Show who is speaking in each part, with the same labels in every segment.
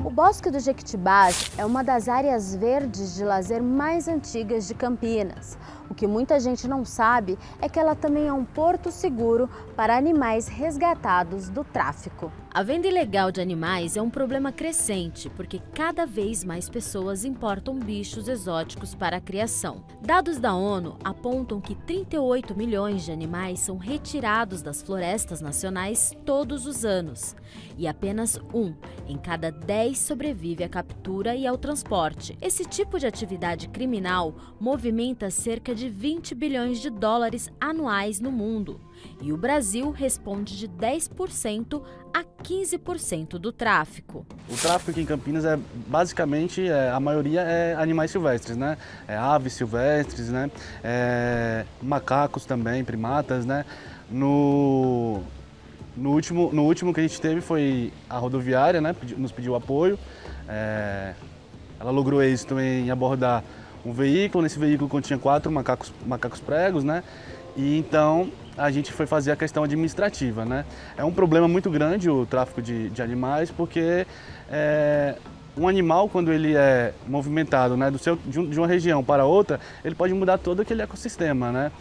Speaker 1: O Bosque do Jequitibás é uma das áreas verdes de lazer mais antigas de Campinas. O que muita gente não sabe é que ela também é um porto seguro para animais resgatados do tráfico. A venda ilegal de animais é um problema crescente, porque cada vez mais pessoas importam bichos exóticos para a criação. Dados da ONU apontam que 38 milhões de animais são retirados das florestas nacionais todos os anos, e apenas 1 em cada 10 sobrevive à captura e ao transporte. Esse tipo de atividade criminal movimenta cerca de 20 bilhões de dólares anuais no mundo. E o Brasil responde de 10% a 15% do tráfico.
Speaker 2: O tráfico aqui em Campinas basicamente a maioria é animais silvestres, né? Aves silvestres, né? Macacos também, primatas, né? No último que a gente teve foi a rodoviária, né? Nos pediu apoio. Ela logrou êxito em abordar um veículo. Nesse veículo continha 4 macacos pregos, né? E então a gente foi fazer a questão administrativa, né? É um problema muito grande o tráfico de animais, porque um animal, quando ele é movimentado, né, de uma região para outra, ele pode mudar todo aquele ecossistema, né?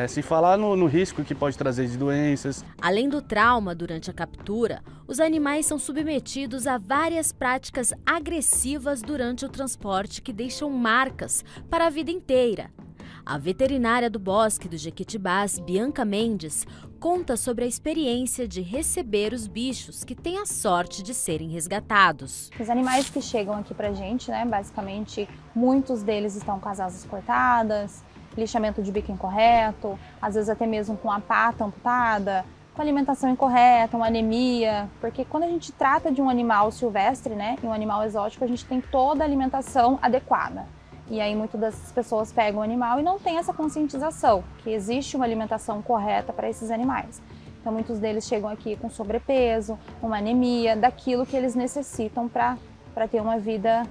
Speaker 2: Sem falar no risco que pode trazer de doenças.
Speaker 1: Além do trauma durante a captura, os animais são submetidos a várias práticas agressivas durante o transporte que deixam marcas para a vida inteira. A veterinária do Bosque do Jequitibás, Bianca Mendes, conta sobre a experiência de receber os bichos que têm a sorte de serem resgatados.
Speaker 3: Os animais que chegam aqui pra gente, né, basicamente, muitos deles estão com as asas cortadas, lixamento de bico incorreto, às vezes até mesmo com a pata amputada, com alimentação incorreta, uma anemia, porque quando a gente trata de um animal silvestre, né, e um animal exótico, a gente tem toda a alimentação adequada. E aí muitas das pessoas pegam o animal e não tem essa conscientização, que existe uma alimentação correta para esses animais. Então muitos deles chegam aqui com sobrepeso, uma anemia, daquilo que eles necessitam para ter uma vida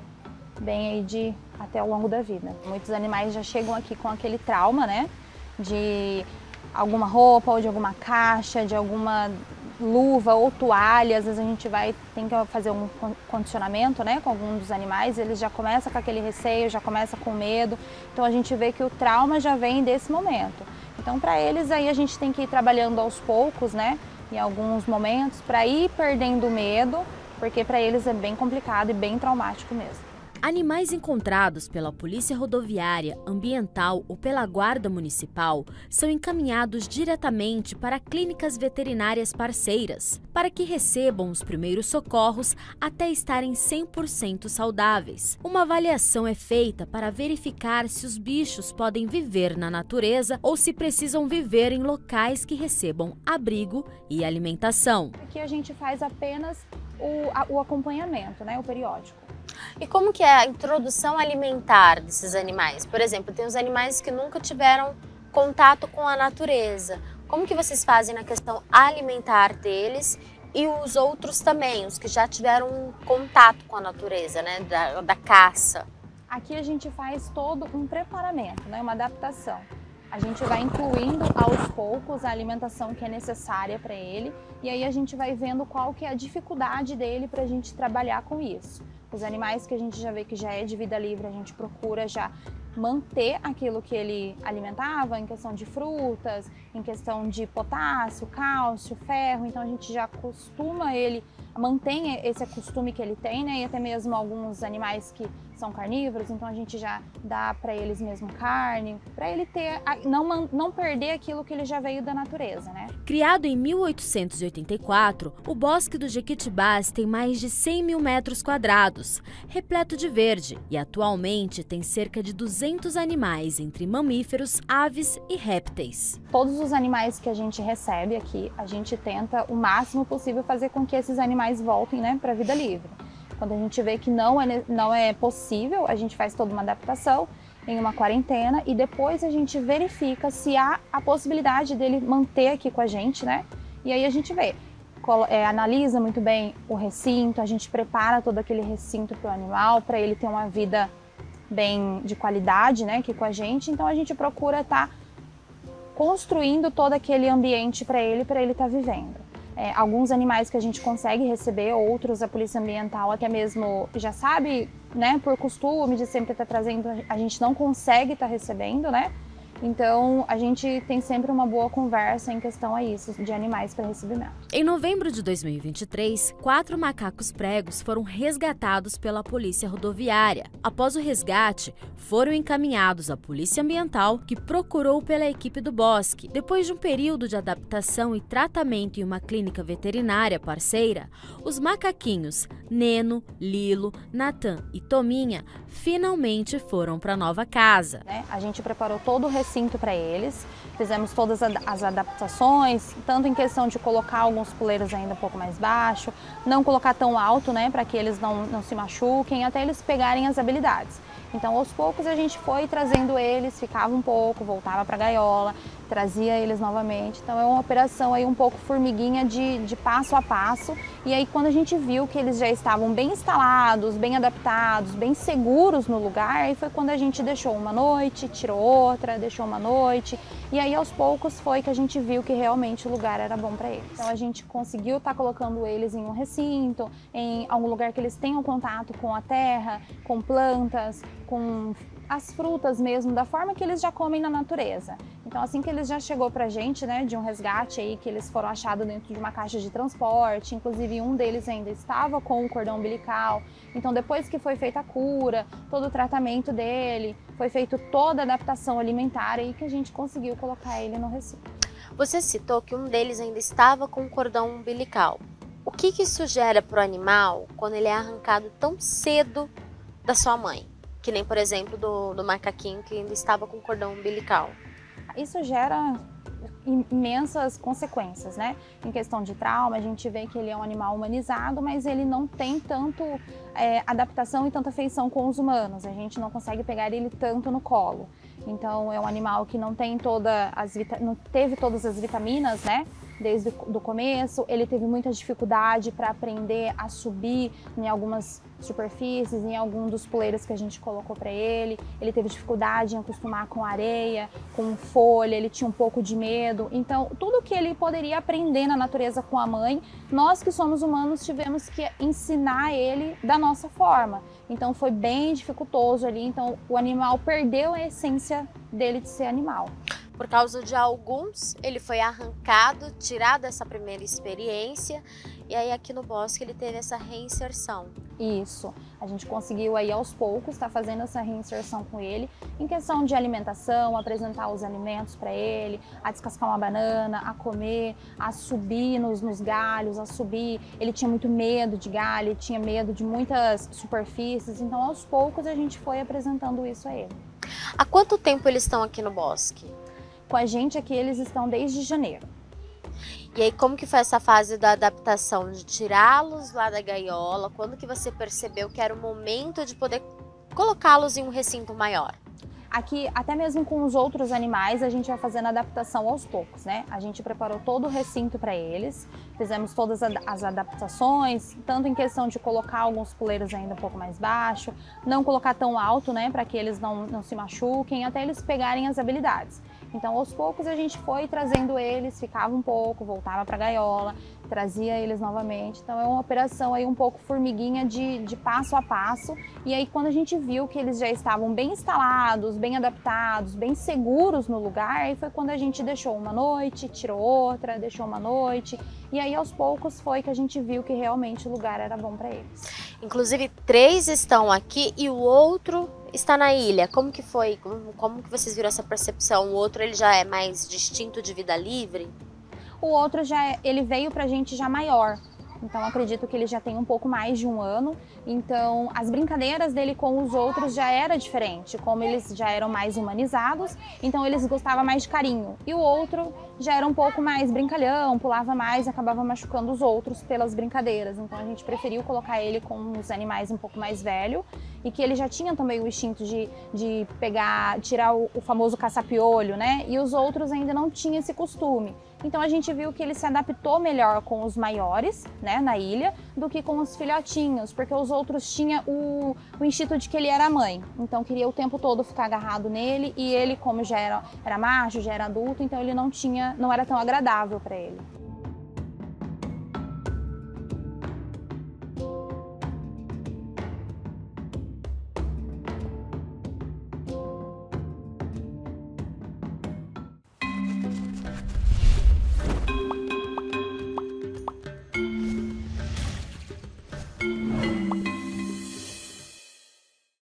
Speaker 3: bem aí até ao longo da vida. Muitos animais já chegam aqui com aquele trauma, né, de alguma roupa ou de alguma caixa, de alguma luva ou toalha. Às vezes a gente tem que fazer um condicionamento, né, com algum dos animais, eles já começam com aquele receio, já começa com medo, então a gente vê que o trauma já vem desse momento. Então para eles aí a gente tem que ir trabalhando aos poucos, né, em alguns momentos, para ir perdendo o medo, porque para eles é bem complicado e bem traumático mesmo.
Speaker 1: Animais encontrados pela Polícia Rodoviária, Ambiental ou pela Guarda Municipal são encaminhados diretamente para clínicas veterinárias parceiras, para que recebam os primeiros socorros até estarem 100% saudáveis. Uma avaliação é feita para verificar se os bichos podem viver na natureza ou se precisam viver em locais que recebam abrigo e alimentação.
Speaker 3: Aqui a gente faz apenas o acompanhamento, né, o periódico.
Speaker 4: E como que é a introdução alimentar desses animais? Por exemplo, tem os animais que nunca tiveram contato com a natureza. Como que vocês fazem na questão alimentar deles e os outros também, os que já tiveram contato com a natureza, né, da caça?
Speaker 3: Aqui a gente faz todo um preparamento, né, uma adaptação. A gente vai incluindo aos poucos a alimentação que é necessária para ele e aí a gente vai vendo qual que é a dificuldade dele para a gente trabalhar com isso. Os animais que a gente já vê que já é de vida livre, a gente procura já manter aquilo que ele alimentava em questão de frutas, em questão de potássio, cálcio, ferro, então a gente já acostuma ele, mantém esse costume que ele tem, né? E até mesmo alguns animais que são carnívoros, então a gente já dá para eles mesmo carne, para ele ter, não perder aquilo que ele já veio da natureza, né?
Speaker 1: Criado em 1884, o Bosque do Jequitibás tem mais de 100 mil metros quadrados, repleto de verde, e atualmente tem cerca de 200 animais, entre mamíferos, aves e répteis.
Speaker 3: Todos os animais que a gente recebe aqui, a gente tenta o máximo possível fazer com que esses animais voltem, né, para a vida livre. Quando a gente vê que não é possível, a gente faz toda uma adaptação em uma quarentena e depois a gente verifica se há a possibilidade dele manter aqui com a gente, né? E aí a gente vê. analisa muito bem o recinto, a gente prepara todo aquele recinto para o animal, para ele ter uma vida bem de qualidade, né, aqui com a gente. Então a gente procura estar construindo todo aquele ambiente para ele estar vivendo. Alguns animais que a gente consegue receber, outros a Polícia Ambiental até mesmo já sabe, né, por costume de sempre estar trazendo, a gente não consegue estar recebendo, né? Então, a gente tem sempre uma boa conversa em questão a isso, de animais para recebimento.
Speaker 1: Em novembro de 2023, 4 macacos pregos foram resgatados pela Polícia Rodoviária. Após o resgate, foram encaminhados à Polícia Ambiental, que procurou pela equipe do Bosque. Depois de um período de adaptação e tratamento em uma clínica veterinária parceira, os macaquinhos Neno, Lilo, Natan e Tominha finalmente foram para a nova casa.
Speaker 3: A gente preparou todo o recinto para eles, fizemos todas as adaptações, tanto em questão de colocar alguns puleiros ainda um pouco mais baixo, não colocar tão alto, né, para que eles não se machuquem, até eles pegarem as habilidades. Então, aos poucos, a gente foi trazendo eles, ficava um pouco, voltava para a gaiola, trazia eles novamente. Então, é uma operação aí um pouco formiguinha de passo a passo. E aí, quando a gente viu que eles já estavam bem instalados, bem adaptados, bem seguros no lugar, aí foi quando a gente deixou uma noite, tirou outra, deixou uma noite. E aí, aos poucos, foi que a gente viu que realmente o lugar era bom para eles. Então, a gente conseguiu estar colocando eles em um recinto, em algum lugar que eles tenham contato com a terra, com plantas, com as frutas mesmo, da forma que eles já comem na natureza. Então, assim que eles já chegou pra gente, né, de um resgate aí, que eles foram achados dentro de uma caixa de transporte, inclusive um deles ainda estava com o cordão umbilical. Então, depois que foi feita a cura, todo o tratamento dele, foi feita toda a adaptação alimentar aí que a gente conseguiu colocar ele no recinto.
Speaker 4: Você citou que um deles ainda estava com o cordão umbilical. O que isso gera pro animal quando ele é arrancado tão cedo da sua mãe? Que nem, por exemplo, do macaquinho que ainda estava com cordão umbilical.
Speaker 3: Isso gera imensas consequências, né? Em questão de trauma, a gente vê que ele é um animal humanizado, mas ele não tem tanto adaptação e tanta afeição com os humanos. A gente não consegue pegar ele tanto no colo. Então, é um animal que não tem não teve todas as vitaminas, né? Desde o começo, ele teve muita dificuldade para aprender a subir em algumas superfícies, em algum dos puleiros que a gente colocou para ele. Ele teve dificuldade em acostumar com areia, com folha, ele tinha um pouco de medo. Então, tudo que ele poderia aprender na natureza com a mãe, nós que somos humanos tivemos que ensinar ele da nossa forma. Então, foi bem dificultoso ali. Então, o animal perdeu a essência dele de ser animal.
Speaker 4: Por causa de alguns, ele foi arrancado, tirado essa primeira experiência, e aí aqui no Bosque ele teve essa reinserção.
Speaker 3: Isso, a gente conseguiu aí aos poucos estar fazendo essa reinserção com ele, em questão de alimentação, apresentar os alimentos para ele, a descascar uma banana, a comer, a subir nos galhos, a subir. Ele tinha muito medo de galho, ele tinha medo de muitas superfícies, então aos poucos a gente foi apresentando isso a ele.
Speaker 4: Há quanto tempo eles estão aqui no Bosque?
Speaker 3: Com a gente aqui eles estão desde janeiro.
Speaker 4: E aí como que foi essa fase da adaptação, de tirá-los lá da gaiola? Quando que você percebeu que era o momento de poder colocá-los em um recinto maior?
Speaker 3: Aqui, até mesmo com os outros animais, a gente vai fazendo adaptação aos poucos, né? A gente preparou todo o recinto para eles, fizemos todas as adaptações, tanto em questão de colocar alguns puleiros ainda um pouco mais baixo, não colocar tão alto, né, para que eles não se machuquem, até eles pegarem as habilidades. Então, aos poucos, a gente foi trazendo eles, ficava um pouco, voltava para a gaiola, trazia eles novamente. Então, é uma operação aí um pouco formiguinha de passo a passo. E aí, quando a gente viu que eles já estavam bem instalados, bem adaptados, bem seguros no lugar, aí foi quando a gente deixou uma noite, tirou outra, deixou uma noite. E aí, aos poucos, foi que a gente viu que realmente o lugar era bom para eles.
Speaker 4: Inclusive, 3 estão aqui e o outro está na ilha. Como que foi? Como que vocês viram essa percepção? O outro ele já é mais distinto de vida livre?
Speaker 3: O outro ele veio pra gente já maior. Então, acredito que ele já tem um pouco mais de 1 ano. Então, as brincadeiras dele com os outros já era diferente. Como eles já eram mais humanizados, então eles gostavam mais de carinho. E o outro já era um pouco mais brincalhão, pulava mais e acabava machucando os outros pelas brincadeiras. Então, a gente preferiu colocar ele com os animais um pouco mais velhos. e que ele já tinha também o instinto de pegar, tirar o famoso caça-piolho, né? E os outros ainda não tinham esse costume. Então a gente viu que ele se adaptou melhor com os maiores, né, na ilha, do que com os filhotinhos, porque os outros tinham o instinto de que ele era mãe. Então queria o tempo todo ficar agarrado nele, e ele, como já era macho, já era adulto, então ele não era tão agradável para ele.